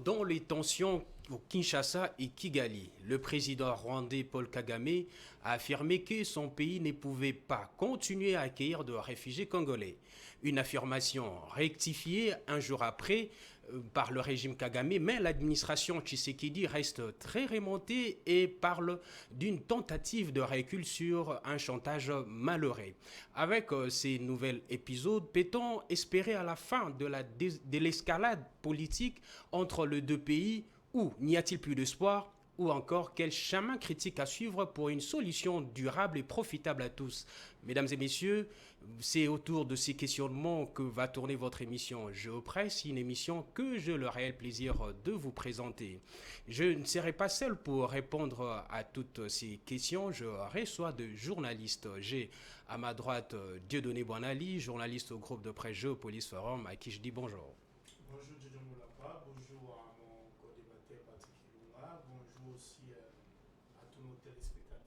dans les tensions au Kinshasa et Kigali. Le président rwandais Paul Kagame a affirmé que son pays ne pouvait pas continuer à accueillir de réfugiés congolais. Une affirmation rectifiée un jour après par le régime Kagame, mais l'administration Tshisekedi reste très remontée et parle d'une tentative de recul sur un chantage malheureux. Avec ces nouveaux épisodes, peut-on espérer à la fin de l'escalade politique entre les deux pays ou n'y a-t-il plus d'espoir? Ou encore, quel chemin critique à suivre pour une solution durable et profitable à tous? Mesdames et messieurs, c'est autour de ces questionnements que va tourner votre émission Géopresse, une émission que j'ai le réel plaisir de vous présenter. Je ne serai pas seul pour répondre à toutes ces questions. Je reçois de journalistes. J'ai à ma droite Dieudonné Boinali, journaliste au groupe de presse Géopolis Forum, à qui je dis bonjour. Bonjour Jojo Moulapa, bonjour à mon co-débatteur Patrick Ilunga, bonjour aussi à tous nos téléspectateurs.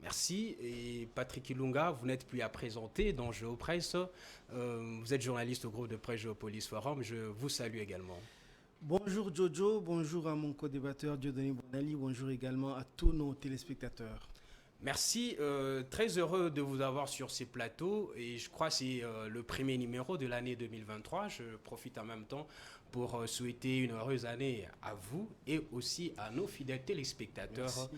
Merci. Et Patrick Ilunga, vous n'êtes plus à présenter dans Géopresse. Vous êtes journaliste au groupe de presse Géopolis Forum. Je vous salue également. Bonjour Jojo, bonjour à mon co-débatteur Dieudonné Bonali, bonjour également à tous nos téléspectateurs. Merci, très heureux de vous avoir sur ces plateaux et je crois que c'est le premier numéro de l'année 2023. Je profite en même temps pour souhaiter une heureuse année à vous et aussi à nos fidèles téléspectateurs.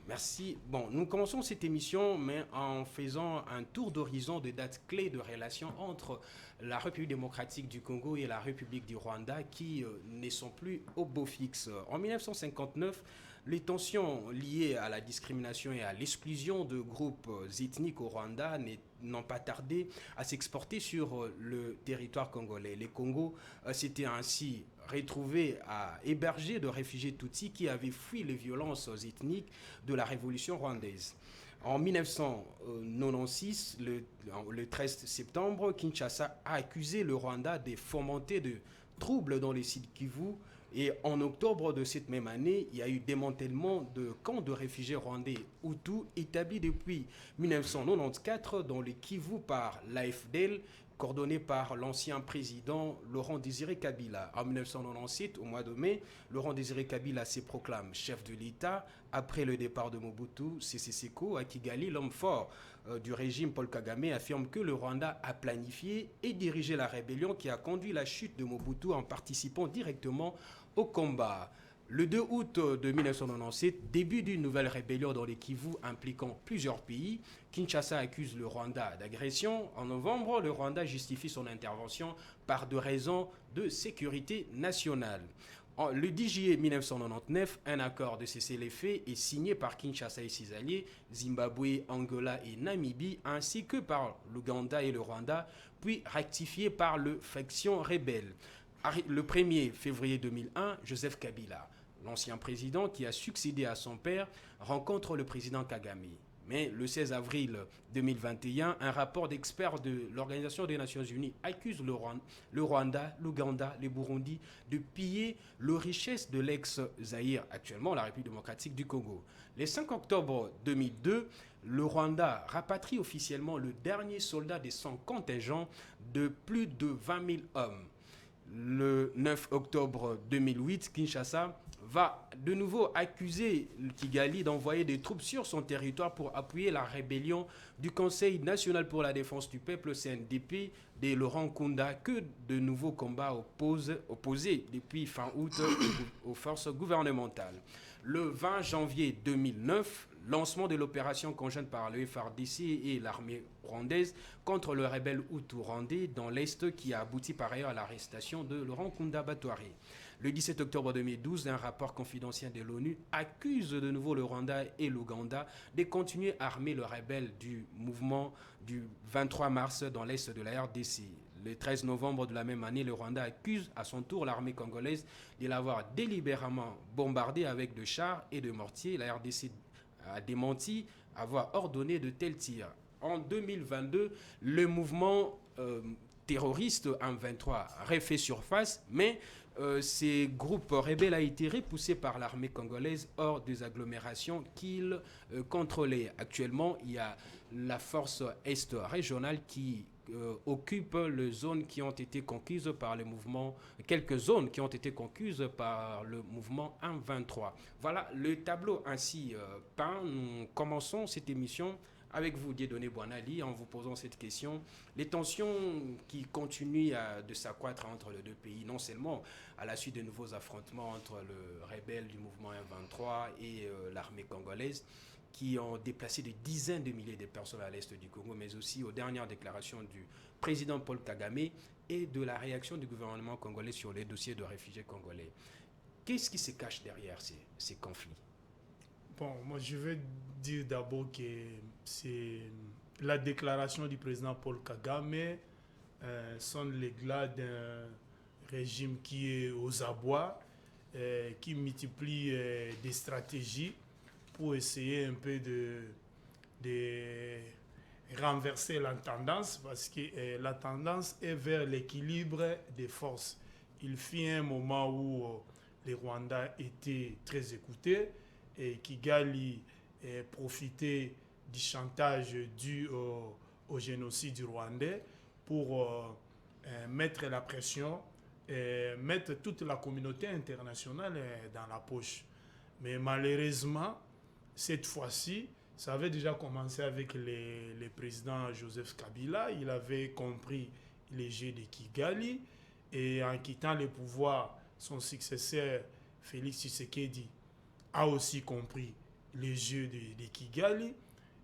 Merci. Bon, nous commençons cette émission mais en faisant un tour d'horizon de dates clés de relations entre la République démocratique du Congo et la République du Rwanda qui ne sont plus au beau fixe. En 1959, les tensions liées à la discrimination et à l'exclusion de groupes ethniques au Rwanda n'ont pas tardé à s'exporter sur le territoire congolais. Les Congos s'étaient ainsi retrouvés à héberger de réfugiés Tutsis qui avaient fui les violences ethniques de la révolution rwandaise. En 1996, le 13 septembre, Kinshasa a accusé le Rwanda de fomenter de troubles dans les sites Kivu. Et en octobre de cette même année, il y a eu démantèlement de camps de réfugiés rwandais Hutus établis depuis 1994 dans le Kivu par l'AFDL, coordonné par l'ancien président Laurent Désiré Kabila. En 1997, au mois de mai, Laurent Désiré Kabila se proclame chef de l'État après le départ de Mobutu Sese Seko à Kigali. L'homme fort du régime Paul Kagame affirme que le Rwanda a planifié et dirigé la rébellion qui a conduit à la chute de Mobutu en participant directement au combat. Le 2 août de 1997, début d'une nouvelle rébellion dans les Kivu impliquant plusieurs pays. Kinshasa accuse le Rwanda d'agression. En novembre, le Rwanda justifie son intervention par des raisons de sécurité nationale. Le 10 juillet 1999, un accord de cessez-le-feu est signé par Kinshasa et ses alliés, Zimbabwe, Angola et Namibie, ainsi que par l'Ouganda et le Rwanda, puis rectifié par le faction rebelle. Le 1er février 2001, Joseph Kabila, l'ancien président qui a succédé à son père, rencontre le président Kagame. Mais le 16 avril 2021, un rapport d'experts de l'Organisation des Nations Unies accuse le Rwanda, l'Ouganda, le Burundi de piller les richesses de l'ex-Zaïre, actuellement la République démocratique du Congo. Le 5 octobre 2002, le Rwanda rapatrie officiellement le dernier soldat de son contingent de plus de 20 000 hommes. Le 9 octobre 2008, Kinshasa va de nouveau accuser Kigali d'envoyer des troupes sur son territoire pour appuyer la rébellion du Conseil national pour la défense du peuple CNDP de Laurent Nkunda que de nouveaux combats opposés depuis fin août aux forces gouvernementales. Le 20 janvier 2009, lancement de l'opération conjointe par le FARDC et l'armée rwandaise contre le rebelle Hutu rwandais dans l'Est qui a abouti par ailleurs à l'arrestation de Laurent Nkunda Batwari. Le 17 octobre 2012, un rapport confidentiel de l'ONU accuse de nouveau le Rwanda et l'Ouganda de continuer à armer le rebelle du mouvement du 23 mars dans l'Est de la RDC. Le 13 novembre de la même année, le Rwanda accuse à son tour l'armée congolaise de l'avoir délibérément bombardé avec de chars et de mortiers. La RDC a démenti avoir ordonné de tels tirs. En 2022, le mouvement terroriste M23 refait surface, mais ces groupes rebelles a été repoussé par l'armée congolaise hors des agglomérations qu'ils contrôlaient. Actuellement, il y a la force est régionale qui occupe les zones qui ont été conquises par le mouvement, quelques zones qui ont été conquises par le mouvement M23. Voilà le tableau ainsi peint. Nous commençons cette émission avec vous, Dieudonné Boinali, en vous posant cette question. Les tensions qui continuent de s'accroître entre les deux pays, non seulement à la suite de nouveaux affrontements entre le rebelle du mouvement M23 et l'armée congolaise, qui ont déplacé des dizaines de milliers de personnes à l'est du Congo, mais aussi aux dernières déclarations du président Paul Kagame et de la réaction du gouvernement congolais sur les dossiers de réfugiés congolais. Qu'est-ce qui se cache derrière ces conflits? Bon, moi je vais dire d'abord que c'est la déclaration du président Paul Kagame sonne l'éclat d'un régime qui est aux abois, qui multiplie des stratégies pour essayer un peu de renverser la tendance, parce que la tendance est vers l'équilibre des forces. Il fut un moment où les Rwandais étaient très écoutés et Kigali profitait du chantage dû au génocide rwandais pour mettre la pression et mettre toute la communauté internationale dans la poche. Mais malheureusement, cette fois-ci, ça avait déjà commencé avec le président Joseph Kabila. Il avait compris les jeux de Kigali et en quittant le pouvoir, son successeur Félix Tshisekedi a aussi compris les jeux de Kigali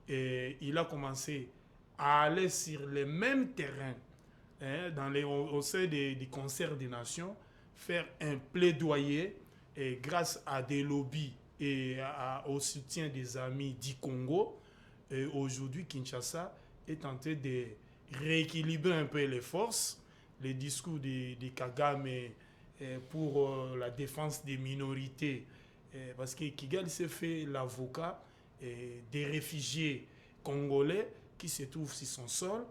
et il a commencé à aller sur les mêmes terrains au sein du concert des nations, faire un plaidoyer et grâce à des lobbies et au soutien des amis du Congo. Et aujourd'hui, Kinshasa est en train de rééquilibrer un peu les forces. Les discours de Kagame pour la défense des minorités, parce que Kigali s'est fait l'avocat des réfugiés congolais qui se trouvent sur son sol,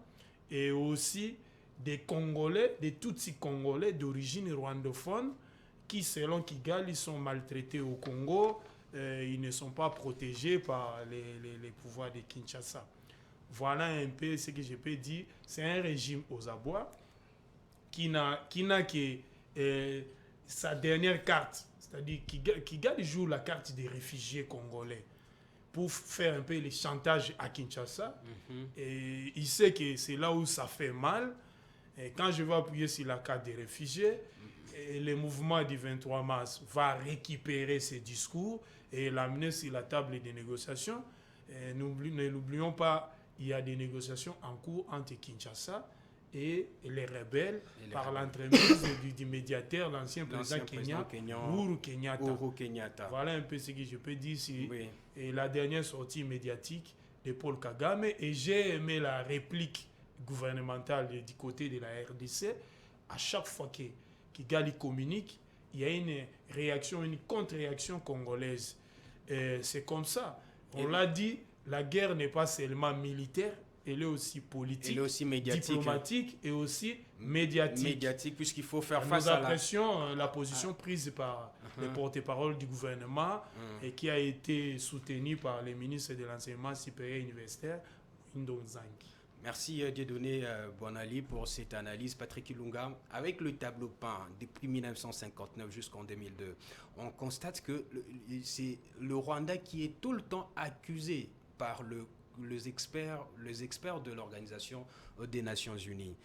et aussi des Congolais, des Tutsis congolais d'origine rwandophone, qui selon Kigali sont maltraités au Congo. Ils ne sont pas protégés par les pouvoirs de Kinshasa. Voilà un peu ce que je peux dire. C'est un régime aux abois qui n'a que sa dernière carte. C'est-à-dire Kigali joue la carte des réfugiés congolais pour faire un peu le chantage à Kinshasa. Et il sait que c'est là où ça fait mal. Et quand je vais appuyer sur la carte des réfugiés, le mouvement du 23 mars va récupérer ces discours et l'amener sur la table des négociations. Ne l'oublions pas, il y a des négociations en cours entre Kinshasa et les rebelles par l'entremise du médiateur, l'ancien président Kenya, Uhuru Kenyatta. Voilà un peu ce que je peux dire sur la dernière sortie médiatique de Paul Kagame. Et j'ai aimé la réplique gouvernementale du côté de la RDC. À chaque fois que Kigali communique, il y a une réaction, une contre-réaction congolaise. C'est comme ça. On l'a dit, la guerre n'est pas seulement militaire, elle est aussi politique, elle est aussi médiatique, diplomatique et aussi médiatique, puisqu'il faut faire face à la position prise par les porte-parole du gouvernement et qui a été soutenue par les ministres de l'enseignement supérieur universitaire, Ndonzangi. Merci Dieudonné Boinali pour cette analyse. Patrick Ilunga, avec le tableau peint depuis 1959 jusqu'en 2002, on constate que c'est le Rwanda qui est tout le temps accusé par les experts de l'Organisation des Nations Unies.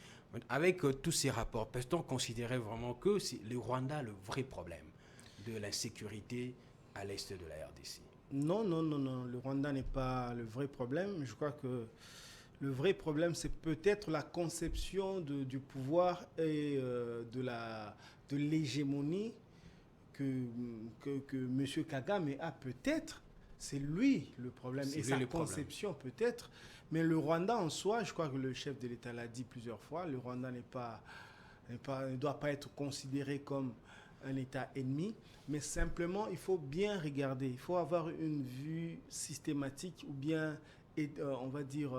Avec tous ces rapports, peut-on considérer vraiment que c'est le Rwanda le vrai problème de l'insécurité à l'est de la RDC? Non. Le Rwanda n'est pas le vrai problème. Je crois que le vrai problème, c'est peut-être la conception du pouvoir et de l'hégémonie que M. Kagame a peut-être. C'est lui le problème et sa conception peut-être. Mais le Rwanda en soi, je crois que le chef de l'État l'a dit plusieurs fois, le Rwanda ne doit pas être considéré comme un État ennemi, mais simplement il faut bien regarder, il faut avoir une vue systématique ou bien on va dire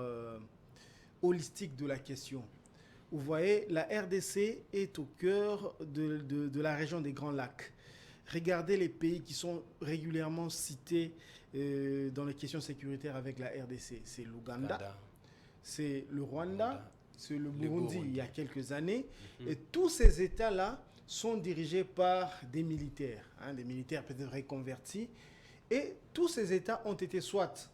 holistique de la question. Vous voyez, la RDC est au cœur de la région des Grands Lacs. Regardez les pays qui sont régulièrement cités dans les questions sécuritaires avec la RDC. C'est l'Ouganda, c'est le Rwanda c'est le Burundi, il y a quelques années. Mhm. Et tous ces États-là sont dirigés par des militaires peut-être reconvertis. Et tous ces États ont été soit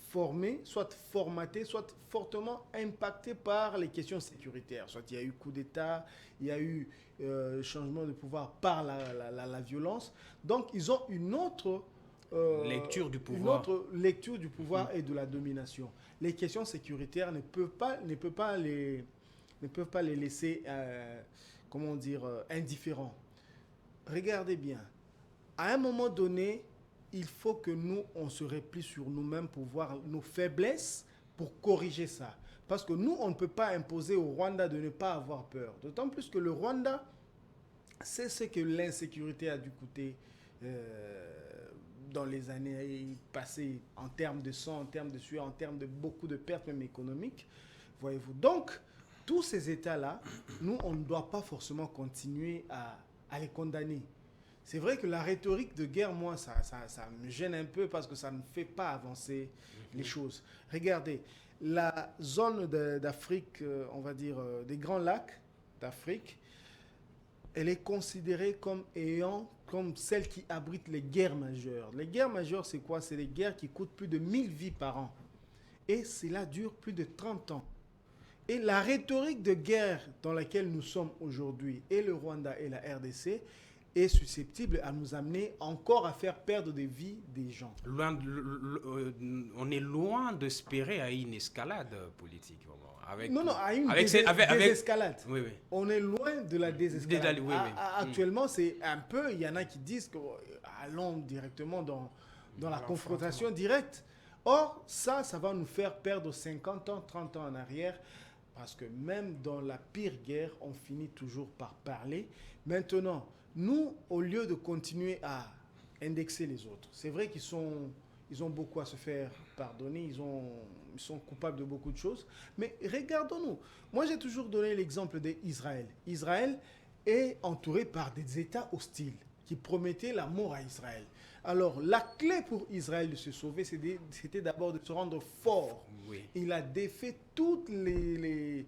formés, soit formatés, soit fortement impactés par les questions sécuritaires. Soit il y a eu coup d'État, il y a eu changement de pouvoir par la violence. Donc ils ont une autre Lecture du pouvoir. Une autre lecture du pouvoir et de la domination. Les questions sécuritaires ne peuvent pas les laisser, comment dire, indifférents. Regardez bien. À un moment donné, il faut que nous, on se replie sur nous-mêmes pour voir nos faiblesses, pour corriger ça. Parce que nous, on ne peut pas imposer au Rwanda de ne pas avoir peur. D'autant plus que le Rwanda, c'est ce que l'insécurité a dû coûter dans les années passées, en termes de sang, en termes de sueur, en termes de beaucoup de pertes, même économiques. Voyez-vous. Donc, tous ces États-là, nous, on ne doit pas forcément continuer à les condamner. C'est vrai que la rhétorique de guerre, moi, ça me gêne un peu parce que ça ne fait pas avancer les choses. Regardez, la zone d'Afrique, on va dire, des Grands Lacs d'Afrique, elle est considérée comme celle qui abrite les guerres majeures. Les guerres majeures, c'est quoi? C'est des guerres qui coûtent plus de 1000 vies par an. Et cela dure plus de 30 ans. Et la rhétorique de guerre dans laquelle nous sommes aujourd'hui, et le Rwanda et la RDC, est susceptible à nous amener encore à faire perdre des vies des gens. On est loin d'espérer à une escalade politique. Avec, non, à une désescalade. Oui, oui. On est loin de la désescalade. Oui. Actuellement, c'est un peu, il y en a qui disent que allons directement dans la confrontation directe. Or, ça va nous faire perdre 50 ans, 30 ans en arrière. Parce que même dans la pire guerre, on finit toujours par parler. Maintenant, nous, au lieu de continuer à indexer les autres, c'est vrai ils ont beaucoup à se faire pardonner, ils sont coupables de beaucoup de choses, mais regardons-nous. Moi, j'ai toujours donné l'exemple d'Israël. Israël est entouré par des États hostiles qui promettaient la mort à Israël. Alors, la clé pour Israël de se sauver, c'était d'abord de se rendre fort. Oui. Il a défait tous les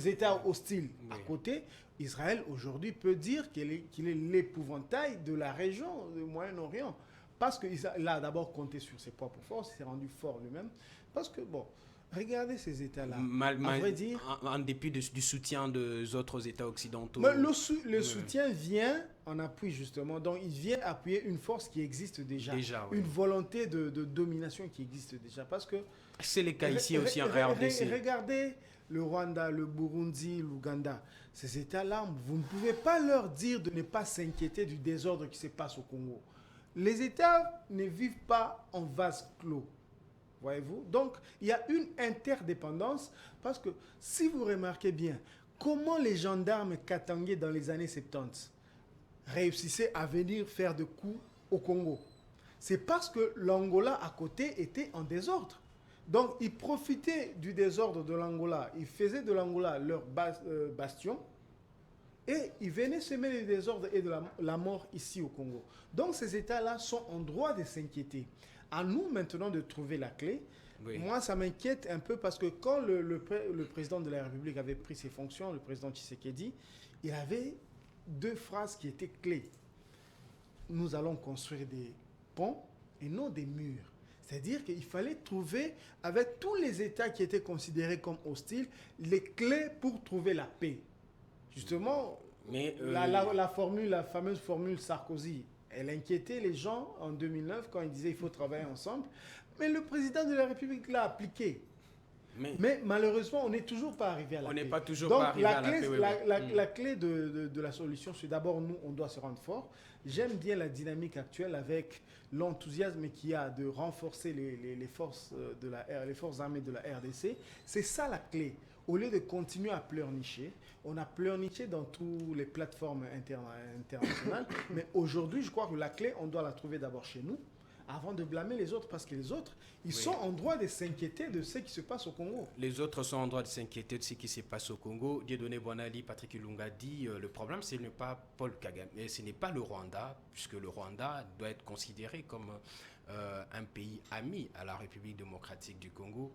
États hostiles. Oui. À côté, Israël aujourd'hui peut dire qu'il est l'épouvantail de la région du Moyen-Orient. Parce qu'il a d'abord compté sur ses propres forces, il s'est rendu fort lui-même. Parce que, bon, regardez ces États-là. À vrai dire, en dépit du soutien des autres États occidentaux. Mais le soutien vient en appui, justement. Donc, il vient appuyer une force qui existe déjà. Oui. Une volonté de domination qui existe déjà. Parce que... C'est le cas ici aussi en RDC. Regardez le Rwanda, le Burundi, l'Ouganda. Ces États-là, vous ne pouvez pas leur dire de ne pas s'inquiéter du désordre qui se passe au Congo. Les États ne vivent pas en vase clos. Voyez-vous? Donc, il y a une interdépendance parce que si vous remarquez bien, comment les gendarmes katangais dans les années 70 réussissaient à venir faire des coups au Congo? C'est parce que l'Angola à côté était en désordre. Donc, ils profitaient du désordre de l'Angola. Ils faisaient de l'Angola leur bastion. Et ils venaient semer le désordre et de la mort ici au Congo. Donc, ces États-là sont en droit de s'inquiéter. À nous maintenant de trouver la clé. Oui. Moi, ça m'inquiète un peu parce que quand le président de la République avait pris ses fonctions, le président Tshisekedi, il avait deux phrases qui étaient clés. Nous allons construire des ponts et non des murs. C'est-à-dire qu'il fallait trouver, avec tous les États qui étaient considérés comme hostiles, les clés pour trouver la paix. Justement, mais la fameuse formule Sarkozy, elle inquiétait les gens en 2009 quand il disait qu'il faut travailler ensemble. Mais le président de la République l'a appliqué. Mais malheureusement, on n'est toujours pas arrivé à la paix. On n'est pas toujours pas arrivé à la paix. La clé de la solution, c'est d'abord nous, on doit se rendre fort. J'aime bien la dynamique actuelle avec l'enthousiasme qu'il y a de renforcer les forces armées de la RDC. C'est ça la clé. Au lieu de continuer à pleurnicher, on a pleurniché dans toutes les plateformes internationales. Mais aujourd'hui, je crois que la clé, on doit la trouver d'abord chez nous, avant de blâmer les autres, parce que les autres, ils sont en droit de s'inquiéter de ce qui se passe au Congo. Les autres sont en droit de s'inquiéter de ce qui se passe au Congo. Dieudonné Bonali, Patrick Ilunga dit le problème, ce n'est pas Paul Kagame, mais ce n'est pas le Rwanda, puisque le Rwanda doit être considéré comme un pays ami à la République démocratique du Congo,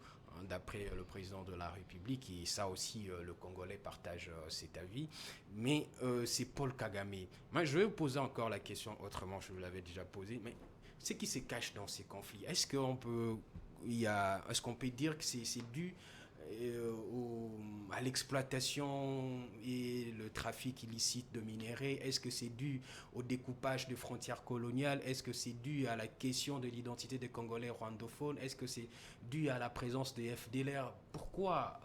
d'après le président de la République, et ça aussi le Congolais partage cet avis, mais c'est Paul Kagame. Moi, je vais vous poser encore la question autrement, je vous l'avais déjà posée, mais ce qui se cache dans ces conflits, est-ce qu'on peut dire que c'est dû à l'exploitation et le trafic illicite de minerais? Est-ce que c'est dû au découpage des frontières coloniales? Est-ce que c'est dû à la question de l'identité des Congolais rwandophones? Est-ce que c'est dû à la présence des FDLR? Pourquoi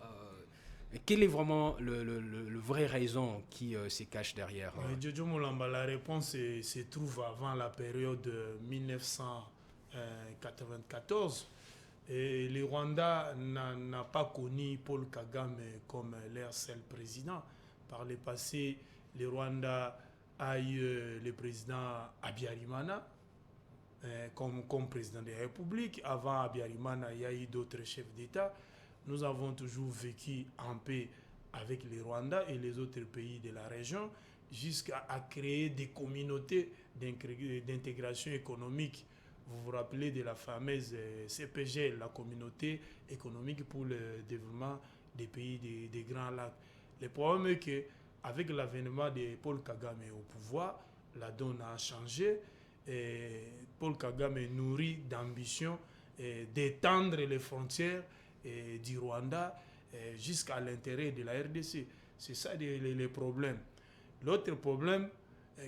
quelle est vraiment le vraie raison qui se cache derrière Jojo Moulamba, la réponse se trouve avant la période 1994. Et le Rwanda n'a pas connu Paul Kagame comme leur seul président. Par le passé, le Rwanda a eu le président Habyarimana comme président de la République. Avant Habyarimana, il y a eu d'autres chefs d'État. Nous avons toujours vécu en paix avec le Rwanda et les autres pays de la région jusqu'à créer des communautés d'intégration économique. Vous vous rappelez de la fameuse CPG, la communauté économique pour le développement des pays des Grands Lacs. Le problème est qu'avec l'avènement de Paul Kagame au pouvoir, la donne a changé. Et Paul Kagame nourrit d'ambition d'étendre les frontières du Rwanda jusqu'à l'intérieur de la RDC. C'est ça le problème. L'autre problème,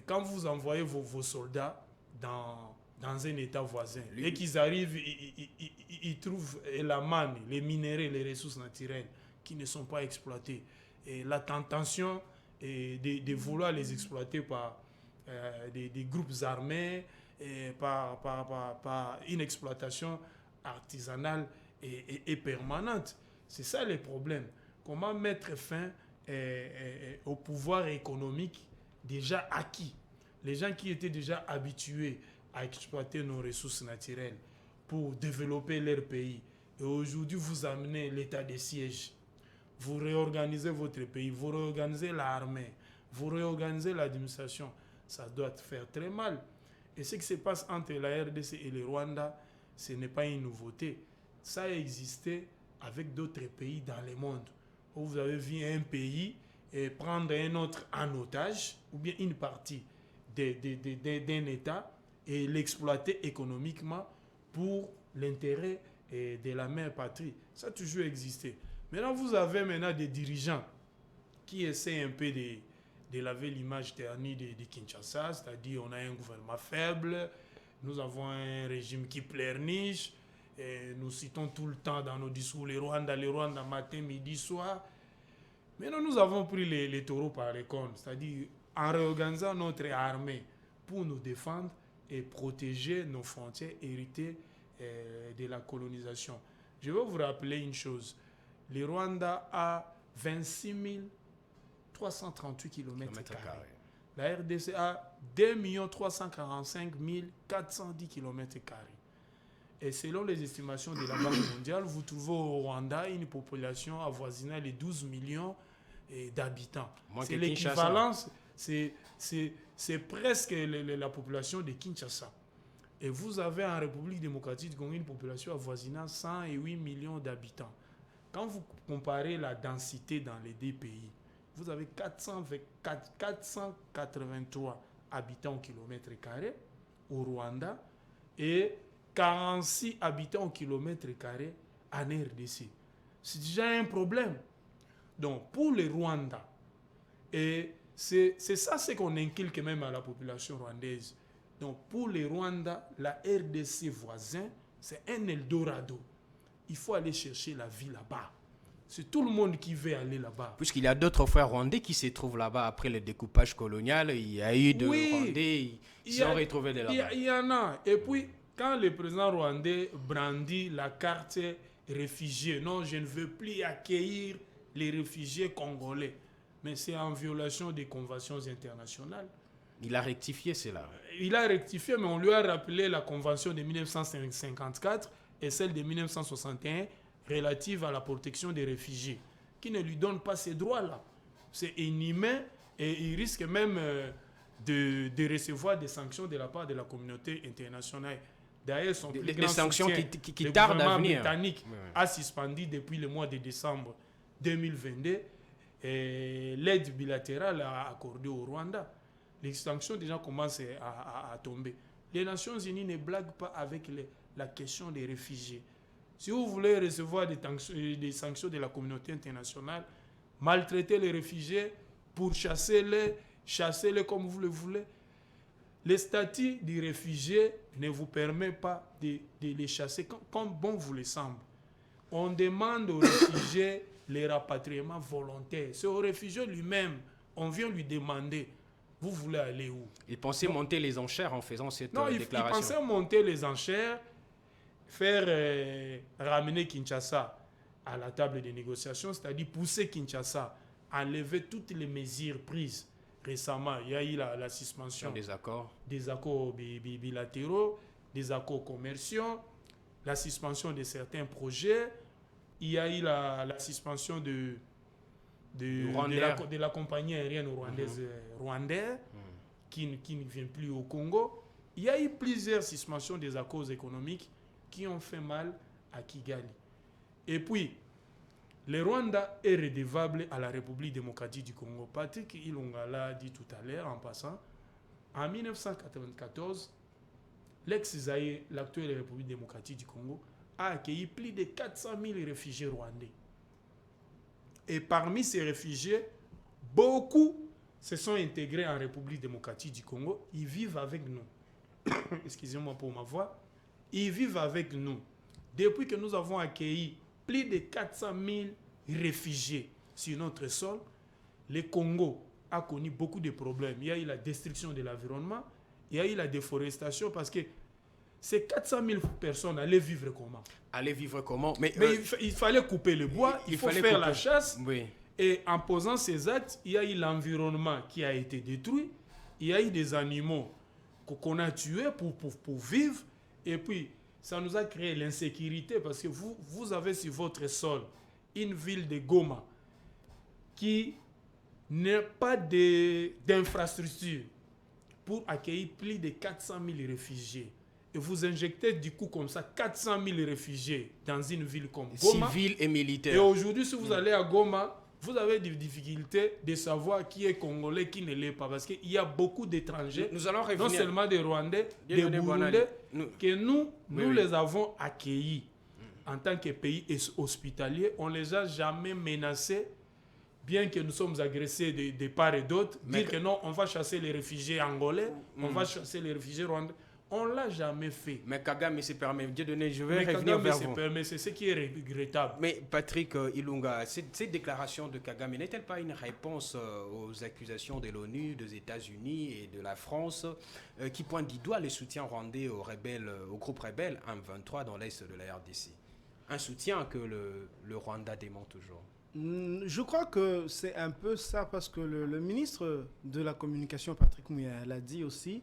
quand vous envoyez vos soldats dans un État voisin et qu'ils arrivent, ils trouvent la manne, les minéraux, les ressources naturelles qui ne sont pas exploitées. Et la tentation est de vouloir les exploiter par des groupes armés, et par une exploitation artisanale et permanente. C'est ça le problème. Comment mettre fin au pouvoir économique déjà acquis? Les gens qui étaient déjà habitués à exploiter nos ressources naturelles pour développer leur pays. Et aujourd'hui, vous amenez l'état de siège. Vous réorganisez votre pays, vous réorganisez l'armée, vous réorganisez l'administration. Ça doit faire très mal. Et ce qui se passe entre la RDC et le Rwanda, ce n'est pas une nouveauté. Ça a existé avec d'autres pays dans le monde. Où vous avez vu un pays prendre un autre en otage, ou bien une partie d'un État, et l'exploiter économiquement pour l'intérêt de la mère patrie. Ça a toujours existé. Maintenant, vous avez des dirigeants qui essaient un peu de laver l'image ternie de Kinshasa, c'est-à-dire on a un gouvernement faible, nous avons un régime qui pleurniche, et nous citons tout le temps dans nos discours le Rwanda matin, midi, soir. Maintenant, nous avons pris les taureaux par les cornes, c'est-à-dire en réorganisant notre armée pour nous défendre et protéger nos frontières héritées de la colonisation. Je vais vous rappeler une chose. Le Rwanda a 26 338 km². La RDC a 2 345 410 km². Et selon les estimations de la Banque mondiale, vous trouvez au Rwanda une population avoisinant les 12 millions d'habitants. C'est l'équivalence, c'est presque la population de Kinshasa. Et vous avez en République démocratique du Congo une population avoisinant 108 millions d'habitants. Quand vous comparez la densité dans les deux pays, vous avez 483 habitants au kilomètre carré au Rwanda et 46 habitants au kilomètre carré en RDC. C'est déjà un problème. Donc, pour le Rwanda, et c'est ça ce qu'on inculque même à la population rwandaise. Donc, pour le Rwanda, la RDC voisin, c'est un Eldorado. Il faut aller chercher la vie là-bas. C'est tout le monde qui veut aller là-bas. Puisqu'il y a d'autres frères rwandais qui se trouvent là-bas après le découpage colonial. Il y a eu de Rwandais, ils ont retrouvé de là-bas. Il y en a. Et puis, quand le président rwandais brandit la carte réfugiés, non, je ne veux plus accueillir les réfugiés congolais. Mais c'est en violation des conventions internationales. Il a rectifié cela. Il a rectifié, mais on lui a rappelé la convention de 1954 et celle de 1961 relative à la protection des réfugiés, qui ne lui donne pas ces droits-là. C'est inhumain et il risque même de recevoir des sanctions de la part de la communauté internationale. D'ailleurs, son plus Des grand sanctions soutien, qui le tardent à gouvernement venir. britannique Ouais. a suspendu depuis le mois de décembre 2022 l'aide bilatérale accordée au Rwanda. Les sanctions déjà commencent à tomber. Les Nations Unies ne blaguent pas avec la question des réfugiés. Si vous voulez recevoir des sanctions de la communauté internationale, maltraiter les réfugiés, chassez-les comme vous le voulez. Le statut du réfugié ne vous permet pas de les chasser comme bon vous le semble. On demande aux réfugiés les rapatriements volontaires. C'est au réfugié lui-même. On vient lui demander, vous voulez aller où? Il pensait monter les enchères en faisant cette Il déclaration. pensait monter les enchères, faire ramener Kinshasa à la table de négociation, c'est-à-dire pousser Kinshasa, enlever toutes les mesures prises récemment. Il y a eu la suspension des accords bilatéraux, des accords commerciaux, la suspension de certains projets. Il y a eu la suspension de la compagnie aérienne rwandaise Rwandair, qui ne vient plus au Congo. Il y a eu plusieurs suspensions des accords économiques qui ont fait mal à Kigali. Et puis, le Rwanda est redevable à la République démocratique du Congo. Patrick Ilunga l'a dit tout à l'heure en passant. En 1994, l'ex-Zaïre, l'actuelle République démocratique du Congo, a accueilli plus de 400 000 réfugiés rwandais. Et parmi ces réfugiés, beaucoup se sont intégrés en République démocratique du Congo. Ils vivent avec nous. Excusez-moi pour ma voix. Ils vivent avec nous. Depuis que nous avons accueilli plus de 400 000 réfugiés sur notre sol, le Congo a connu beaucoup de problèmes. Il y a eu la destruction de l'environnement, il y a eu la déforestation parce que ces 400 000 personnes allaient vivre comment? Allaient vivre comment? Mais il fallait couper le bois, il faut faire la chasse. Oui. Et en posant ces actes, il y a eu l'environnement qui a été détruit, il y a eu des animaux qu'on a tués pour vivre, et puis ça nous a créé l'insécurité parce que vous avez sur votre sol une ville de Goma qui n'a pas d'infrastructure pour accueillir plus de 400 000 réfugiés. Et vous injectez du coup comme ça 400 000 réfugiés dans une ville comme Goma. Civils et militaires. Et aujourd'hui, si vous allez à Goma, vous avez des difficultés de savoir qui est Congolais, qui ne l'est pas. Parce qu'il y a beaucoup d'étrangers, nous allons revenir. Non seulement des Rwandais, des Burundais, que nous les avons accueillis en tant que pays hospitalier. On ne les a jamais menacés, bien que nous sommes agressés de part et d'autre. Dire que non, on va chasser les réfugiés angolais, on va chasser les réfugiés rwandais. On ne l'a jamais fait. Mais Kagame se permet. Dieu donné, je vais revenir vers vous. C'est ce qui est regrettable. Mais Patrick Ilunga, cette déclaration de Kagame n'est-elle pas une réponse aux accusations de l'ONU, des États-Unis et de la France qui pointent du doigt le soutien rwandais au groupe rebelle M23 dans l'est de la RDC? Un soutien que le Rwanda dément toujours. Je crois que c'est un peu ça parce que le ministre de la Communication, Patrick Mouya, l'a dit aussi.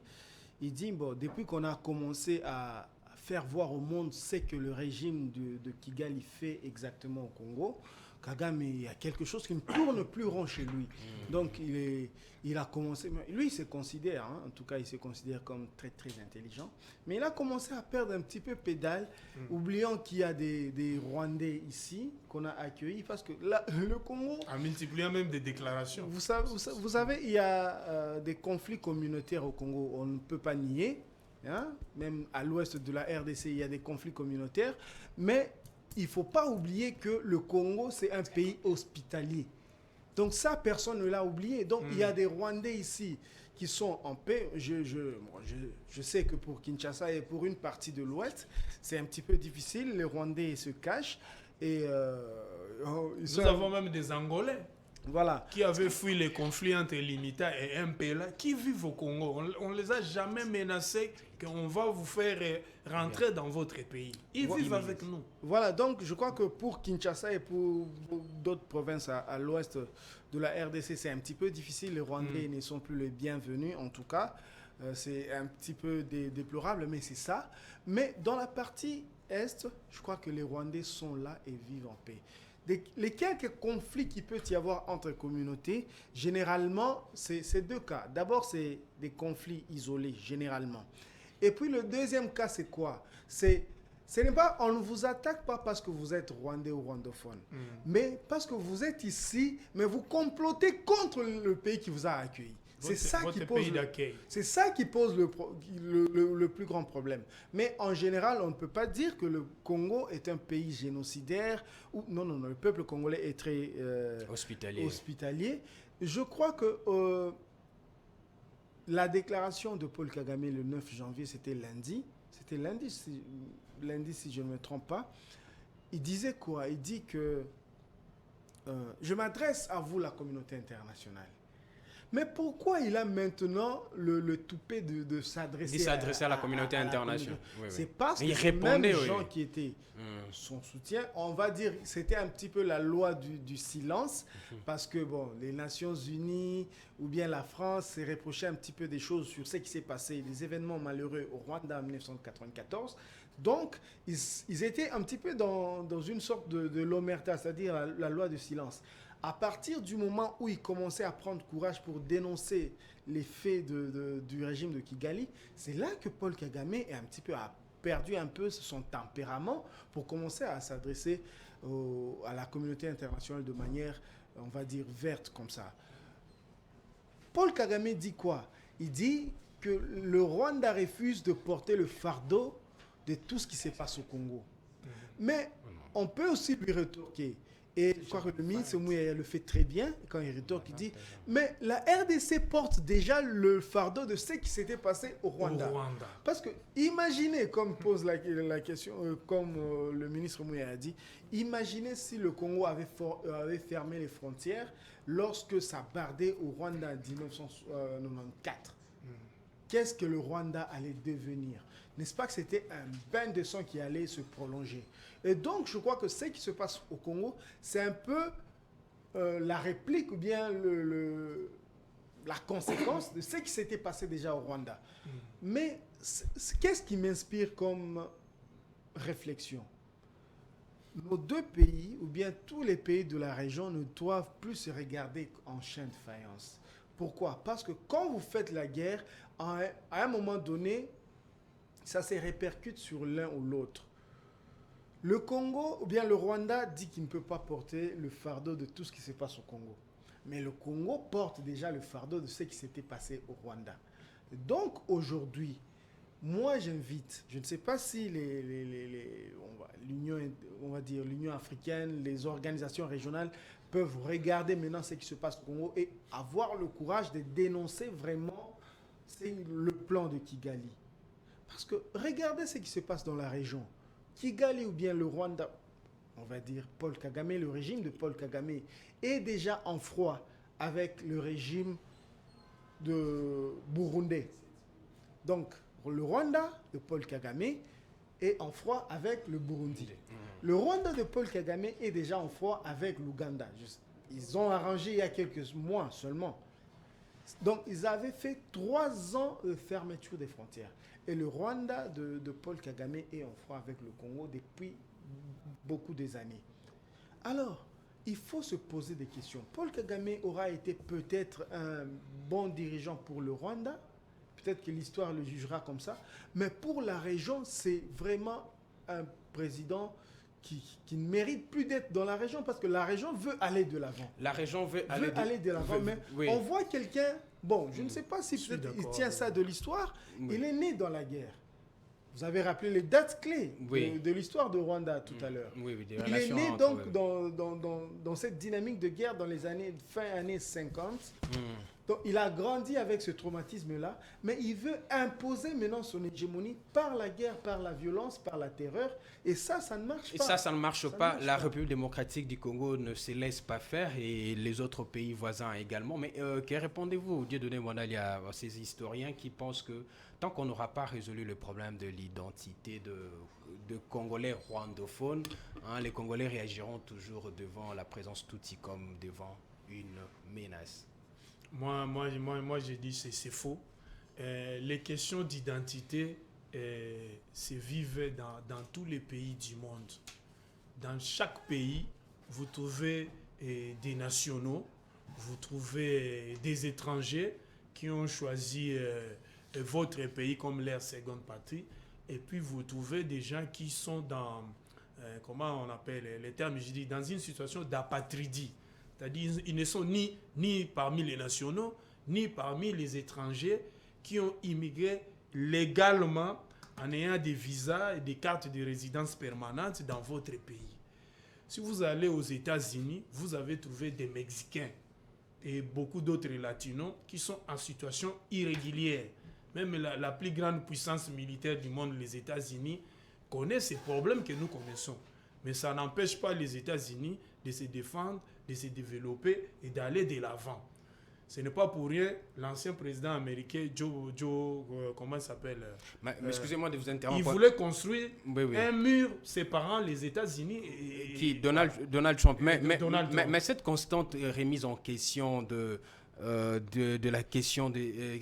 Il dit, depuis qu'on a commencé à faire voir au monde ce que le régime de Kigali fait exactement au Congo, Kagame, il y a quelque chose qui ne tourne plus rond chez lui. Donc, il a commencé... Lui, il se considère, en tout cas, il se considère comme très, très intelligent. Mais il a commencé à perdre un petit peu pédale, oubliant qu'il y a des Rwandais ici qu'on a accueillis. Parce que là, le Congo... En multipliant même des déclarations. Vous savez, il y a des conflits communautaires au Congo, on ne peut pas nier. Hein? Même à l'ouest de la RDC, il y a des conflits communautaires. Mais il ne faut pas oublier que le Congo, c'est un pays hospitalier. Donc ça, personne ne l'a oublié. Donc il y a des Rwandais ici qui sont en paix. Je sais que pour Kinshasa et pour une partie de l'Ouest, c'est un petit peu difficile. Les Rwandais se cachent. Et, nous avons même des Angolais qui avaient fui les conflits entre l'UNITA et MPLA, qui vivent au Congo. On ne les a jamais menacés qu'on va vous faire rentrer dans votre pays. Ils vivent avec nous. Voilà, donc je crois que pour Kinshasa et pour d'autres provinces à l'ouest de la RDC, c'est un petit peu difficile. Les Rwandais ne sont plus les bienvenus, en tout cas. C'est un petit peu déplorable, mais c'est ça. Mais dans la partie est, je crois que les Rwandais sont là et vivent en paix. Les quelques conflits qu'il peut y avoir entre communautés, généralement, c'est deux cas. D'abord, c'est des conflits isolés, généralement. Et puis le deuxième cas, c'est quoi? On ne vous attaque pas parce que vous êtes rwandais ou rwandophone, mais parce que vous êtes ici, mais vous complotez contre le pays qui vous a accueilli. C'est ça qui pose le plus grand problème. Mais en général, on ne peut pas dire que le Congo est un pays génocidaire. Non, le peuple congolais est très hospitalier. Je crois que la déclaration de Paul Kagame le 9 janvier, c'était lundi. C'était lundi, si je ne me trompe pas. Il disait quoi? Il dit que je m'adresse à vous, la communauté internationale. Mais pourquoi il a maintenant le toupet de s'adresser à la communauté internationale? C'est parce que les mêmes gens qui étaient son soutien, on va dire, c'était un petit peu la loi du silence, parce que les Nations Unies ou bien la France s'est reproché un petit peu des choses sur ce qui s'est passé, les événements malheureux au Rwanda en 1994. Donc, ils étaient un petit peu dans une sorte de l'omerta, c'est-à-dire la loi du silence. À partir du moment où il commençait à prendre courage pour dénoncer les faits du régime de Kigali, c'est là que Paul Kagame a perdu un peu son tempérament pour commencer à s'adresser à la communauté internationale de manière, on va dire, verte comme ça. Paul Kagame dit quoi? Il dit que le Rwanda refuse de porter le fardeau de tout ce qui se passe au Congo. Mais on peut aussi lui rétorquer. Et je crois que le ministre Mouya le fait très bien quand il rétorque, il dit mais la RDC porte déjà le fardeau de ce qui s'était passé au Rwanda. Parce que imaginez, comme pose la question, comme le ministre Mouya a dit, imaginez si le Congo avait fermé les frontières lorsque ça bardait au Rwanda en 1994. Qu'est-ce que le Rwanda allait devenir? N'est-ce pas que c'était un bain de sang qui allait se prolonger? Et donc, je crois que ce qui se passe au Congo, c'est un peu la réplique ou bien la conséquence de ce qui s'était passé déjà au Rwanda. Mais qu'est-ce qui m'inspire comme réflexion? Nos deux pays, ou bien tous les pays de la région, ne doivent plus se regarder en chien de faïence. Pourquoi? Parce que quand vous faites la guerre, à un moment donné, ça se répercute sur l'un ou l'autre. Le Congo, ou bien le Rwanda, dit qu'il ne peut pas porter le fardeau de tout ce qui se passe au Congo. Mais le Congo porte déjà le fardeau de ce qui s'était passé au Rwanda. Donc aujourd'hui, moi j'invite, je ne sais pas si l'Union africaine, les organisations régionales peuvent regarder maintenant ce qui se passe au Congo et avoir le courage de dénoncer vraiment le plan de Kigali. Parce que regardez ce qui se passe dans la région. Kigali ou bien le Rwanda, on va dire Paul Kagame, le régime de Paul Kagame est déjà en froid avec le régime de Burundi. Donc le Rwanda de Paul Kagame est en froid avec le Burundi. Le Rwanda de Paul Kagame est déjà en froid avec l'Ouganda. Ils ont arrangé il y a quelques mois seulement. Donc, ils avaient fait 3 ans de fermeture des frontières. Et le Rwanda de Paul Kagame est en froid avec le Congo depuis beaucoup des années. Alors, il faut se poser des questions. Paul Kagame aura été peut-être un bon dirigeant pour le Rwanda. Peut-être que l'histoire le jugera comme ça. Mais pour la région, c'est vraiment un président qui ne mérite plus d'être dans la région parce que la région veut aller de l'avant. La région veut aller de l'avant, mais on voit quelqu'un, je ne sais pas si peut-être il tient ça de l'histoire, il est né dans la guerre. Vous avez rappelé les dates clés de l'histoire de Rwanda tout à l'heure. Il est né donc dans cette dynamique de guerre dans les fin années 50. Donc il a grandi avec ce traumatisme-là, mais il veut imposer maintenant son hégémonie par la guerre, par la violence, par la terreur. Et ça ne marche pas. Et ça ne marche pas. La République démocratique du Congo ne se laisse pas faire et les autres pays voisins également. Mais que répondez-vous, Dieudonné Mwandali, à ces historiens qui pensent que tant qu'on n'aura pas résolu le problème de l'identité de Congolais rwandophones, les Congolais réagiront toujours devant la présence Tutsi comme devant une menace? Moi, je dis que c'est faux. Les questions d'identité se vivent dans tous les pays du monde. Dans chaque pays, vous trouvez des nationaux, vous trouvez des étrangers qui ont choisi votre pays comme leur seconde patrie. Et puis vous trouvez des gens qui sont dans, comment on appelle les termes, je dis, dans une situation d'apatridie. C'est-à-dire ils ne sont ni parmi les nationaux, ni parmi les étrangers qui ont immigré légalement en ayant des visas et des cartes de résidence permanente dans votre pays. Si vous allez aux États-Unis, vous avez trouvé des Mexicains et beaucoup d'autres latinos qui sont en situation irrégulière. Même la plus grande puissance militaire du monde, les États-Unis, connaît ces problèmes que nous connaissons. Mais ça n'empêche pas les États-Unis de se défendre, de se développer et d'aller de l'avant. Ce n'est pas pour rien, l'ancien président américain, comment il s'appelle excusez-moi de vous interrompre. Il voulait construire oui. un mur séparant les États-Unis et Donald Trump. Donald Trump. Mais cette constante remise en question de la question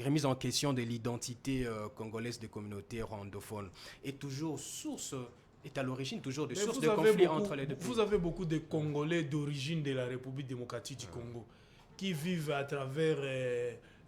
remise en question de l'identité congolaise des communautés rwandophones est à l'origine toujours de sources de conflits entre les deux pays. Vous avez beaucoup de Congolais d'origine de la République démocratique du Congo qui vivent à travers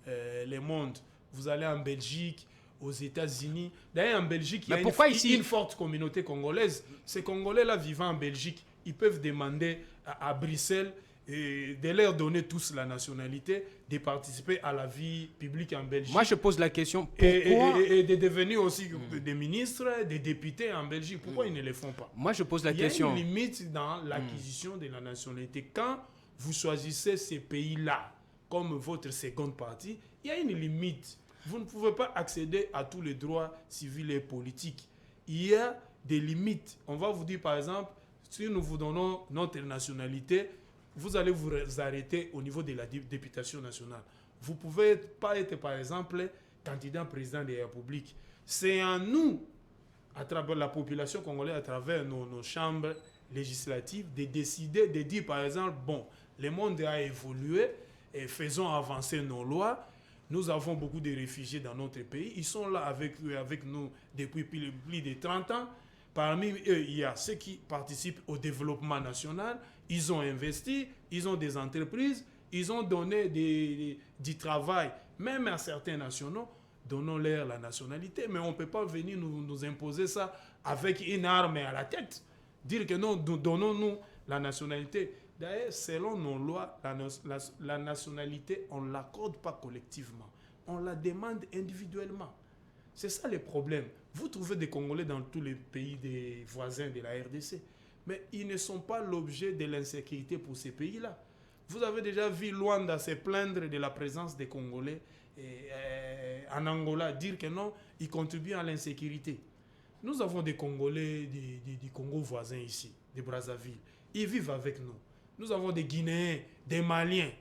les mondes. Vous allez en Belgique, aux États-Unis. D'ailleurs, en Belgique, il y a une forte communauté congolaise. Ces Congolais-là vivant en Belgique, ils peuvent demander à Bruxelles de leur donner tous la nationalité, de participer à la vie publique en Belgique. Moi, je pose la question, pourquoi... Et de devenir aussi des ministres, des députés en Belgique. Pourquoi ils ne le font pas? Moi, je pose la question... Il y a une limite dans l'acquisition de la nationalité. Quand vous choisissez ces pays-là comme votre seconde partie, il y a une limite. Vous ne pouvez pas accéder à tous les droits civils et politiques. Il y a des limites. On va vous dire, par exemple, si nous vous donnons notre nationalité, vous allez vous arrêter au niveau de la députation nationale. Vous ne pouvez pas être, par exemple, candidat président de la République. C'est à nous, à travers la population congolaise, à travers nos chambres législatives, de décider, de dire, par exemple, bon, le monde a évolué et faisons avancer nos lois. Nous avons beaucoup de réfugiés dans notre pays. Ils sont là avec nous depuis plus de 30 ans. Parmi eux, il y a ceux qui participent au développement national. Ils ont investi, ils ont des entreprises, ils ont donné du travail, même à certains nationaux. Donnons-leur la nationalité. Mais on ne peut pas venir nous imposer ça avec une arme à la tête. Dire que non, donnons-nous la nationalité. D'ailleurs, selon nos lois, la nationalité, on ne l'accorde pas collectivement. On la demande individuellement. C'est ça le problème. Vous trouvez des Congolais dans tous les pays des voisins de la RDC. Mais ils ne sont pas l'objet de l'insécurité pour ces pays-là. Vous avez déjà vu Luanda se plaindre de la présence des Congolais en Angola, dire que non, ils contribuent à l'insécurité. Nous avons des Congolais du Congo voisin ici, de Brazzaville. Ils vivent avec nous. Nous avons des Guinéens, des Maliens.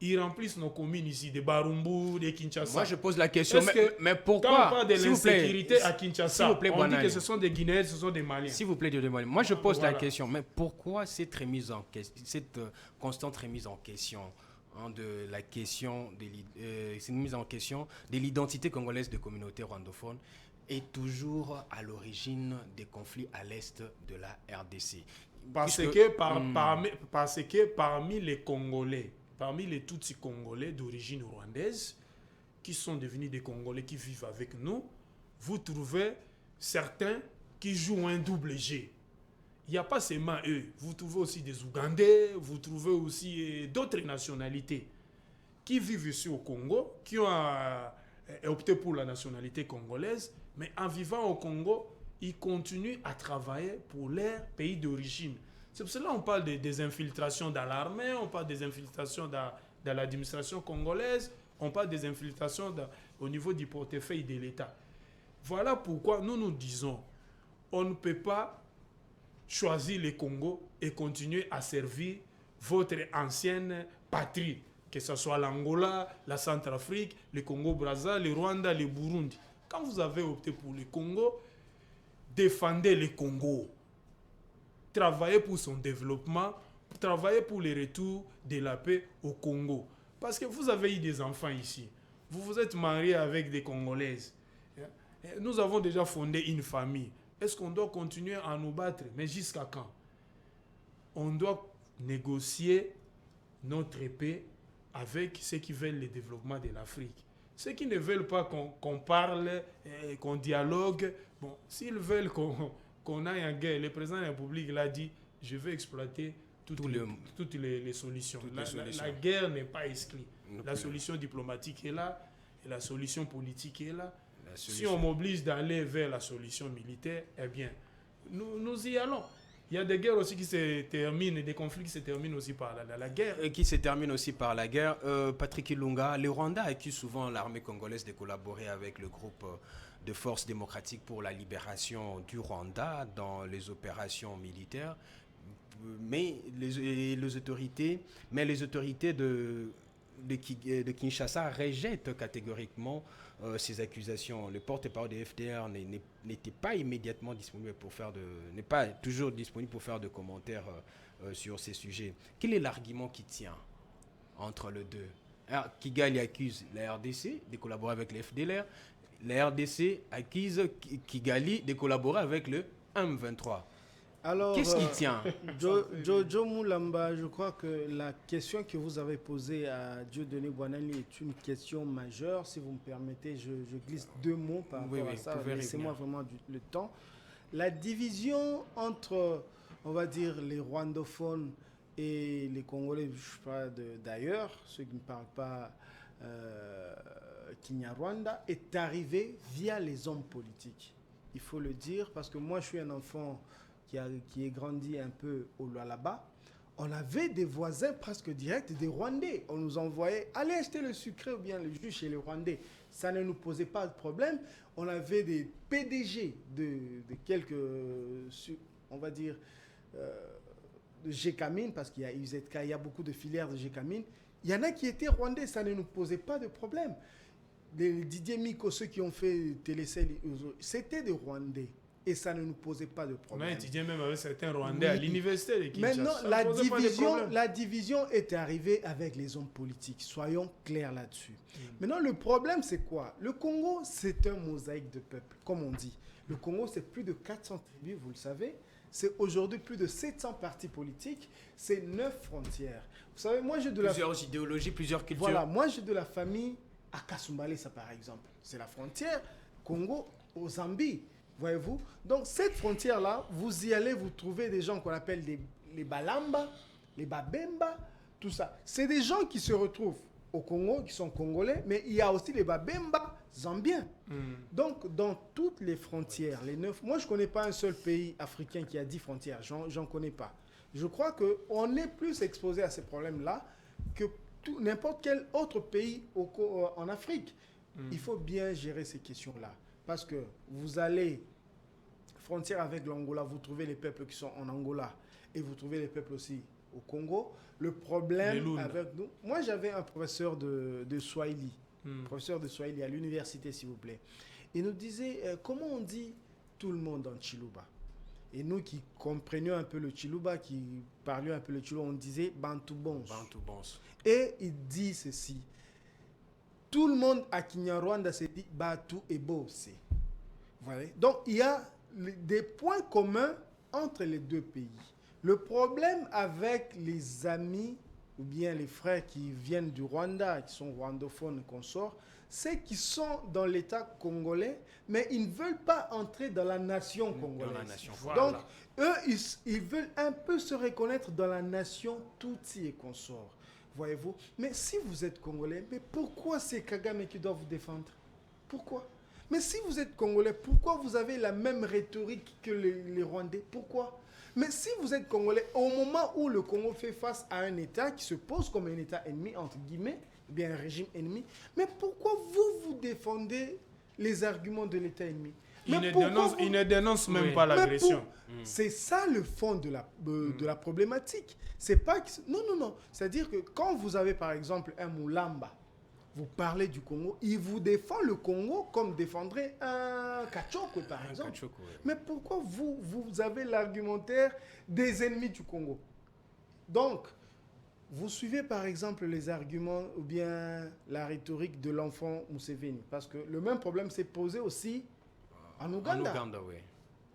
Ils remplissent nos communes ici, des Barumbu, des Kinshasa. Moi, je pose la question, mais pourquoi? Quand on parle de l'insécurité à Kinshasa, vous plaît, on dit que ce sont des Guinéens, ce sont des Maliens. S'il vous plaît, moi, je pose la question, mais pourquoi cette constante remise en question de la question une mise en question de l'identité congolaise des communautés rwandophones est toujours à l'origine des conflits à l'est de la RDC? Parce que parmi les Congolais, parmi les Tutsis congolais d'origine rwandaise, qui sont devenus des Congolais qui vivent avec nous, vous trouvez certains qui jouent un double jeu. Il n'y a pas seulement eux. Vous trouvez aussi des Ougandais, vous trouvez aussi d'autres nationalités qui vivent ici au Congo, qui ont opté pour la nationalité congolaise, mais en vivant au Congo, ils continuent à travailler pour leur pays d'origine. C'est pour cela qu'on parle des infiltrations dans l'armée, on parle des infiltrations dans l'administration congolaise, on parle des infiltrations au niveau du portefeuille de l'État. Voilà pourquoi nous disons, on ne peut pas choisir le Congo et continuer à servir votre ancienne patrie, que ce soit l'Angola, la Centrafrique, le Congo-Brazza, le Rwanda, le Burundi. Quand vous avez opté pour le Congo, défendez le Congo. Travaillez pour son développement, travaillez pour le retour de la paix au Congo. Parce que vous avez eu des enfants ici. Vous vous êtes marié avec des Congolaises. Nous avons déjà fondé une famille. Est-ce qu'on doit continuer à nous battre? Mais jusqu'à quand? On doit négocier notre paix avec ceux qui veulent le développement de l'Afrique. Ceux qui ne veulent pas qu'on parle, qu'on dialogue, bon, s'ils veulent qu'on aille en guerre, le président de la République l'a dit, je veux exploiter toutes les solutions. La guerre n'est pas exclue. La solution diplomatique est là, et la solution politique est là. Si on m'oblige d'aller vers la solution militaire, eh bien, nous y allons. Il y a des guerres aussi qui se terminent, des conflits qui se terminent aussi par la guerre. Et qui se terminent aussi par la guerre. Patrick Ilunga, le Rwanda accuse souvent l'armée congolaise de collaborer avec le groupe de forces démocratiques pour la libération du Rwanda dans les opérations militaires. Mais les autorités de Kinshasa rejettent catégoriquement ces accusations. Le porte-parole de FDR n'était pas immédiatement disponible n'est pas toujours disponible pour faire de commentaires sur ces sujets. Quel est l'argument qui tient entre les deux? Alors, Kigali accuse la RDC de collaborer avec le FDLR. La RDC accuse Kigali de collaborer avec le M23. Alors, qu'est-ce qui tient? Joe Moulamba, je crois que la question que vous avez posée à Dieudonné Bouanani est une question majeure. Si vous me permettez, je glisse 2 mots par rapport à ça. Laissez-moi vraiment le temps. La division entre, on va dire, les rwandophones et les Congolais, je ne sais pas d'ailleurs, ceux qui ne parlent pas Kinyarwanda, est arrivée via les hommes politiques. Il faut le dire, parce que moi, je suis un enfant qui est grandi un peu au Lualaba. On avait des voisins presque directs, des Rwandais. On nous envoyait, allez acheter le sucré ou bien le jus chez les Rwandais. Ça ne nous posait pas de problème. On avait des PDG de quelques, on va dire, de Gécamine, parce qu'il y a UZK, il y a beaucoup de filières de Gécamine. Il y en a qui étaient Rwandais, ça ne nous posait pas de problème. Les Didier Miko, ceux qui ont fait Télécel, c'était des Rwandais. Et ça ne nous posait pas de problème. On a étudié même avec certains Rwandais à l'université de Kinshasa. Maintenant, la division est arrivée avec les hommes politiques. Soyons clairs là-dessus. Maintenant, le problème, c'est quoi? Le Congo, c'est un mosaïque de peuples, comme on dit. Le Congo, c'est plus de 400 tribus, vous le savez. C'est aujourd'hui plus de 700 partis politiques. C'est 9 frontières. Vous savez, moi, j'ai plusieurs idéologies, plusieurs cultures. Voilà, moi, j'ai de la famille à Kasumbalé, ça par exemple. C'est la frontière Congo au Zambie. Voyez-vous? Donc, cette frontière-là, vous y allez, vous trouvez des gens qu'on appelle les Balamba, les Babemba, tout ça. C'est des gens qui se retrouvent au Congo, qui sont congolais, mais il y a aussi les Babemba zambiens. Donc, dans toutes les frontières, les 9... Moi, je ne connais pas un seul pays africain qui a 10 frontières. J'en connais pas. Je crois qu'on est plus exposé à ces problèmes-là que n'importe quel autre pays en Afrique. Il faut bien gérer ces questions-là. Parce que vous allez frontière avec l'Angola, vous trouvez les peuples qui sont en Angola et vous trouvez les peuples aussi au Congo. Le problème avec nous... Moi, j'avais un professeur de Swahili, professeur de Swahili à l'université, s'il vous plaît. Il nous disait, comment on dit tout le monde en Chiluba? Et nous qui comprenions un peu le Chiluba, qui parlions un peu le Chiluba, on disait Bantu Bons. Et il dit ceci. Tout le monde à Kinyarwanda se dit Batu et Bose. Voyez? Donc, il y a des points communs entre les deux pays. Le problème avec les amis ou bien les frères qui viennent du Rwanda, qui sont rwandophones et consorts, c'est qu'ils sont dans l'État congolais, mais ils ne veulent pas entrer dans la nation congolaise. Donc, eux, ils veulent un peu se reconnaître dans la nation Tutsi et consorts. Voyez-vous? Mais si vous êtes Congolais, mais pourquoi c'est Kagame qui doit vous défendre? Pourquoi? Mais si vous êtes Congolais, pourquoi vous avez la même rhétorique que les Rwandais? Pourquoi? Mais si vous êtes Congolais, au moment où le Congo fait face à un État qui se pose comme un État ennemi, entre guillemets, bien un régime ennemi, mais pourquoi vous défendez les arguments de l'État ennemi? Il ne dénonce même pas l'agression. C'est ça le fond de la problématique. C'est pas que... Non. C'est-à-dire que quand vous avez par exemple un Moulamba, vous parlez du Congo, il vous défend le Congo comme défendrait un Kachoko par exemple. Mais pourquoi vous avez l'argumentaire des ennemis du Congo? Donc, vous suivez par exemple les arguments ou bien la rhétorique de l'enfant Museveni. Parce que le même problème s'est posé aussi en Ouganda. Oui.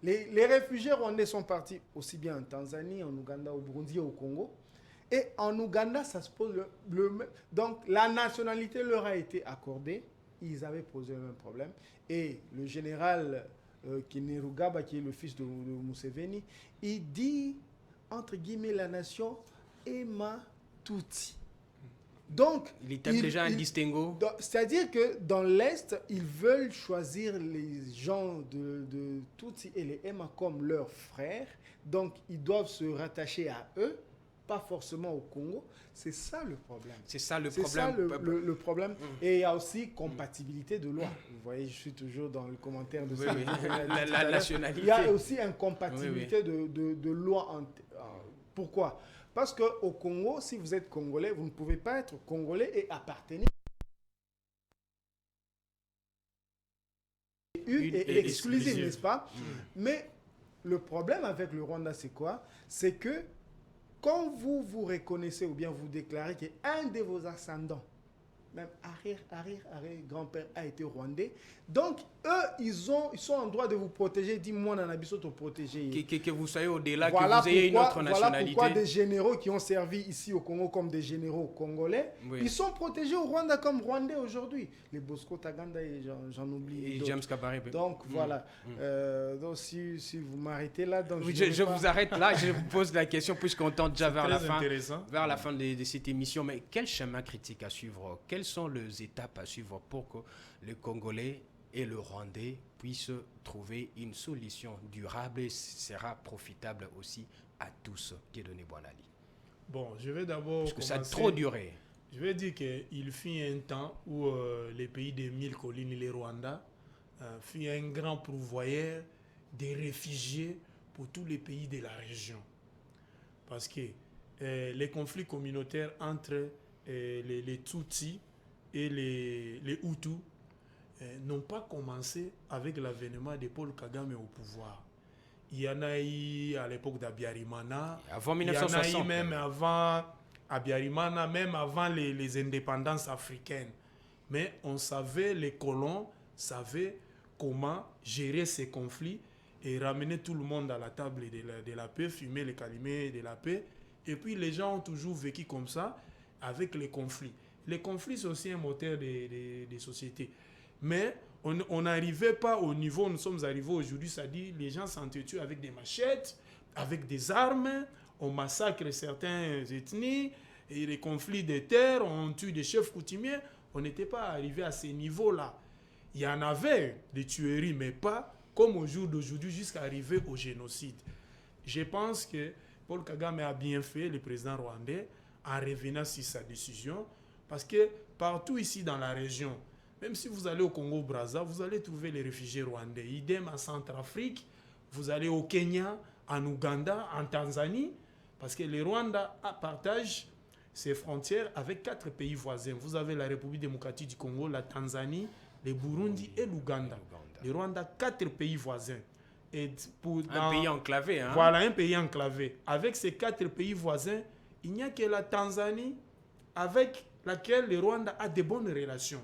Les réfugiés rwandais sont partis aussi bien en Tanzanie, en Ouganda, au Burundi et au Congo. Et en Ouganda, ça se pose le même. Donc, la nationalité leur a été accordée. ils avaient posé le même problème. Et le général Kainerugaba, qui est le fils de Museveni, il dit, entre guillemets, la nation Ema Tutsi. Donc, il établit déjà un distinguo. C'est-à-dire que dans l'Est, ils veulent choisir les gens de Tutsi et les Ema comme leurs frères. Donc, ils doivent se rattacher à eux, pas forcément au Congo. C'est ça le problème. C'est ça le C'est problème. ça le problème. Et il y a aussi compatibilité de loi. Vous voyez, je suis toujours dans le commentaire de ça. La nationalité. Il y a aussi incompatibilité de loi. Pourquoi ? Parce qu'au Congo, si vous êtes Congolais, vous ne pouvez pas être Congolais et appartenir et exclusive, n'est-ce pas ? Mais le problème avec le Rwanda, c'est quoi ? C'est que quand vous vous reconnaissez ou bien vous déclarez qu'un de vos ascendants, même arrière-grand-père a été rwandais, donc eux, ils sont en droit de vous protéger. Dis-moi, Nanabiso, te protéger. Que vous soyez au-delà, Voilà que vous ayez une autre nationalité. Voilà pourquoi des généraux qui ont servi ici au Congo comme des généraux congolais, ils sont protégés au Rwanda comme rwandais aujourd'hui. Les Bosco Taganda et j'en oublie. Et James Kabaré. Donc voilà. Donc si vous m'arrêtez là, donc je vous arrête là. Je vous pose la question puisqu'on tente déjà vers la fin de cette émission. Mais quel chemin critique à suivre? Quelles sont les étapes à suivre pour que le Congolais et le Rwandais puissent trouver une solution durable et sera profitable aussi à tous? Dieudonné Bouanali. Bon, je vais d'abord parce que ça a trop duré. Je vais dire qu'il fut un temps où les pays des 1000 collines, les Rwanda, fut un grand pourvoyeur des réfugiés pour tous les pays de la région. Parce que les conflits communautaires entre les Tutsis et les Hutus n'ont pas commencé avec l'avènement de Paul Kagame au pouvoir. Il y en a eu à l'époque d'Abiyarimana. Avant 1960. Il y en a eu même avant Abiyarimana, même avant les indépendances africaines. Mais on savait, les colons savaient comment gérer ces conflits et ramener tout le monde à la table de la paix, fumer les calumet de la paix. Et puis les gens ont toujours vécu comme ça avec les conflits. Les conflits, c'est aussi un moteur des sociétés. Mais on n'arrivait pas au niveau où nous sommes arrivés aujourd'hui, c'est-à-dire les gens s'entretuent avec des machettes, avec des armes, on massacre certaines ethnies, et les conflits de terre, on tue des chefs coutumiers. On n'était pas arrivé à ces niveaux-là. Il y en avait des tueries, mais pas comme au jour d'aujourd'hui, jusqu'à arriver au génocide. Je pense que Paul Kagame a bien fait, le président rwandais, en revenant sur sa décision, parce que partout ici dans la région, même si vous allez au Congo-Brazza, vous allez trouver les réfugiés rwandais. Idem en Centrafrique, vous allez au Kenya, en Ouganda, en Tanzanie, parce que le Rwanda partage ses frontières avec 4 pays voisins. Vous avez la République démocratique du Congo, la Tanzanie, le Burundi et l'Ouganda. Le Rwanda, 4 pays voisins. Et un pays enclavé. Hein? Voilà, un pays enclavé. Avec ces 4 pays voisins, il n'y a que la Tanzanie avec laquelle le Rwanda a de bonnes relations.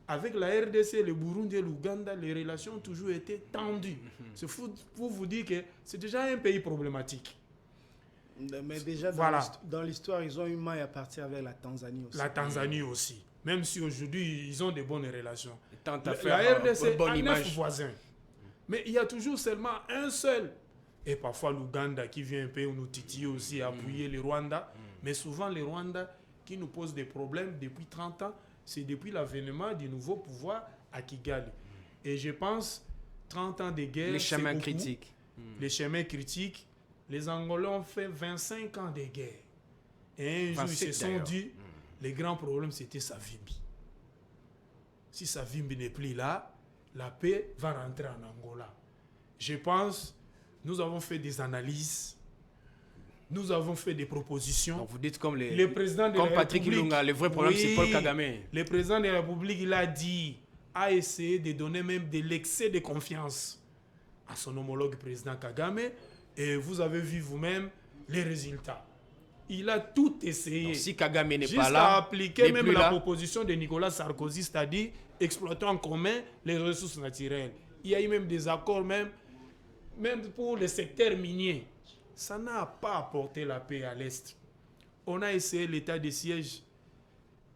Avec la RDC, le Burundi et l'Ouganda, les relations ont toujours été tendues. C'est fou pour vous dire que c'est déjà un pays problématique. Mais déjà, dans l'histoire, ils ont eu maille à partir avec la Tanzanie aussi. La Tanzanie aussi. Même si aujourd'hui, ils ont de bonnes relations. La RDC a 9 voisins. Mais il y a toujours seulement un seul. Et parfois l'Ouganda qui vient un peu nous titiller aussi, appuyer le Rwanda. Mais souvent, le Rwanda qui nous pose des problèmes depuis 30 ans, c'est depuis l'avènement du nouveau pouvoir à Kigali. Et je pense, 30 ans de guerre, les chemins critiques. Les chemins critiques. Les Angolais ont fait 25 ans de guerre. Et un jour, ils se sont dit, le grand problème, c'était Savimbi. Si Savimbi n'est plus là, la paix va rentrer en Angola. Je pense, nous avons fait des analyses, nous avons fait des propositions. Donc vous dites comme le président de comme la Patrick République, Ilunga, le vrai problème c'est Paul Kagame. Le président de la République, il a dit, a essayé de donner même de l'excès de confiance à son homologue président Kagame. Et vous avez vu vous-même les résultats. Il a tout essayé. Donc, si Kagame n'est pas là, jusqu'à appliquer même la proposition de Nicolas Sarkozy, c'est-à-dire exploiter en commun les ressources naturelles. Il y a eu même des accords, même pour le secteur minier. Ça n'a pas apporté la paix à l'Est. On a essayé l'état de siège.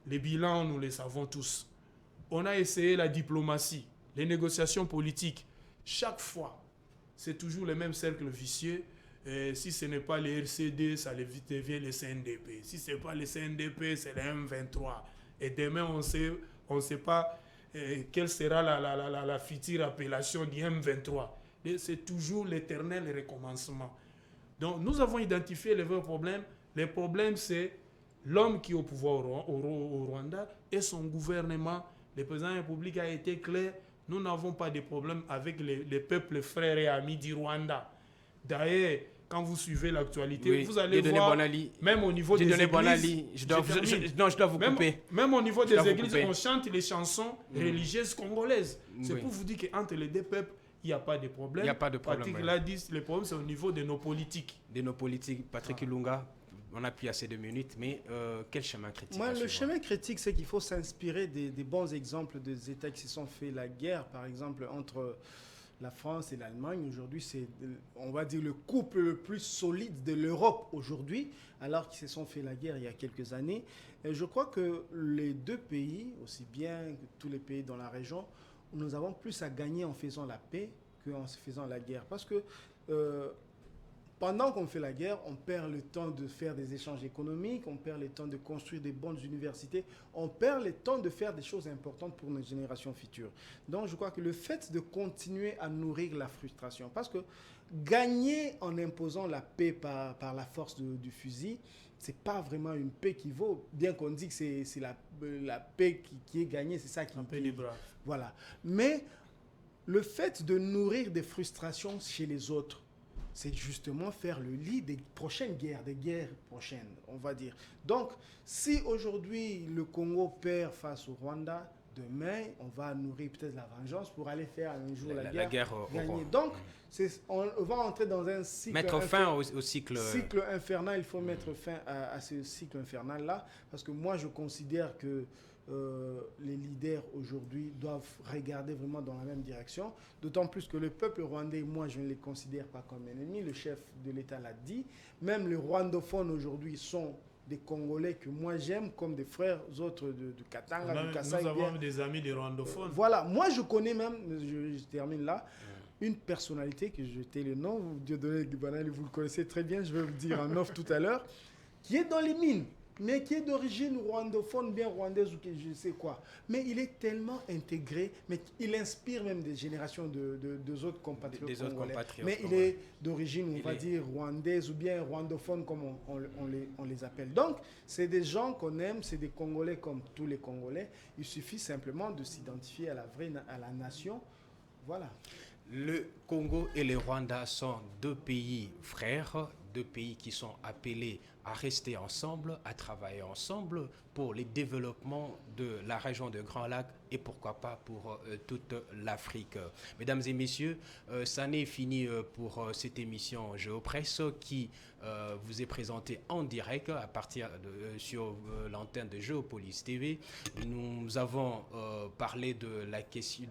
Les bilans, nous les savons tous. on a essayé la diplomatie, les négociations politiques. Chaque fois, c'est toujours le même cercle vicieux. Et si ce n'est pas les RCD, ça devient les CNDP. Si ce n'est pas les CNDP, c'est les M23. Et demain, on ne sait pas quelle sera la future appellation du M23. Et c'est toujours l'éternel recommencement. Donc, nous avons identifié les vrais problèmes. Les problèmes, c'est l'homme qui est au pouvoir au Rwanda et son gouvernement. Le président de la République a été clair. Nous n'avons pas de problème avec les peuples frères et amis du Rwanda. D'ailleurs, quand vous suivez l'actualité, oui, vous allez voir, même au niveau des églises... Je dois vous couper. Même au niveau des églises, on chante les chansons religieuses congolaises. C'est pour vous dire qu'entre les deux peuples, il n'y a pas de problème. Il n'y a pas de problème. Patrick l'a dit, le problème, c'est au niveau de nos politiques. De nos politiques. Patrick Ilunga, on n'a plus assez de minutes, mais quel chemin critique? Moi, le chemin critique, c'est qu'il faut s'inspirer des bons exemples des États qui se sont fait la guerre, par exemple, entre la France et l'Allemagne. Aujourd'hui, c'est, on va dire, le couple le plus solide de l'Europe aujourd'hui, alors qu'ils se sont fait la guerre il y a quelques années. Et je crois que les deux pays, aussi bien que tous les pays dans la région, nous avons plus à gagner en faisant la paix qu'en faisant la guerre. Parce que pendant qu'on fait la guerre, on perd le temps de faire des échanges économiques, on perd le temps de construire des bonnes universités, on perd le temps de faire des choses importantes pour nos générations futures. Donc je crois que le fait de continuer à nourrir la frustration, parce que gagner en imposant la paix par la force du fusil, c'est pas vraiment une paix qui vaut, bien qu'on dit que c'est la paix qui est gagnée, c'est ça qui... Un peu des braves. Voilà. Mais le fait de nourrir des frustrations chez les autres, c'est justement faire le lit des prochaines guerres, des guerres prochaines, on va dire. Donc, si aujourd'hui le Congo perd face au Rwanda, demain, on va nourrir peut-être la vengeance pour aller faire un jour la guerre gagner. Donc, on va entrer dans un cycle... Mettre fin au cycle infernal. Il faut mettre fin à ce cycle infernal-là, parce que moi, je considère que les leaders aujourd'hui doivent regarder vraiment dans la même direction, d'autant plus que le peuple rwandais, moi je ne les considère pas comme un ennemi, le chef de l'État l'a dit, même les rwandophones aujourd'hui sont des Congolais que moi j'aime comme des frères autres de Katanga, du Kasaï. Nous avons des amis des rwandophones. Voilà, moi je connais même, je termine là, une personnalité que je t'ai le nom, Dieudonné Banali, vous le connaissez très bien, je vais vous le dire en off tout à l'heure, qui est dans les mines, mais qui est d'origine rwandophone, bien rwandaise ou je ne sais quoi. Mais il est tellement intégré, mais il inspire même des générations de autres compatriotes congolais. Mais il est d'origine, on va dire, rwandaise ou bien rwandophone, comme on les appelle. Donc, c'est des gens qu'on aime, c'est des Congolais comme tous les Congolais. Il suffit simplement de s'identifier à la nation. Voilà. Le Congo et le Rwanda sont deux pays frères, deux pays qui sont appelés à rester ensemble, à travailler ensemble pour le développement de la région de Grand Lac et pourquoi pas pour toute l'Afrique. Mesdames et messieurs, ça n'est fini pour cette émission Géopresse qui vous est présentée en direct à partir sur l'antenne de Géopolis TV. Nous avons parlé de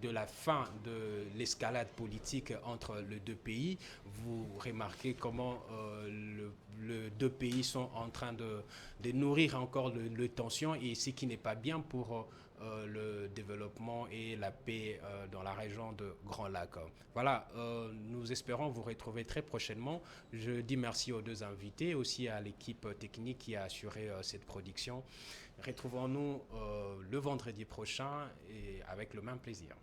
la fin de l'escalade politique entre les deux pays. Vous remarquez comment les deux pays sont en train de nourrir encore les tensions et ce qui n'est pas bien pour le développement et la paix dans la région de Grand Lac. Voilà, nous espérons vous retrouver très prochainement. Je dis merci aux deux invités, aussi à l'équipe technique qui a assuré cette production. Retrouvons-nous le vendredi prochain et avec le même plaisir.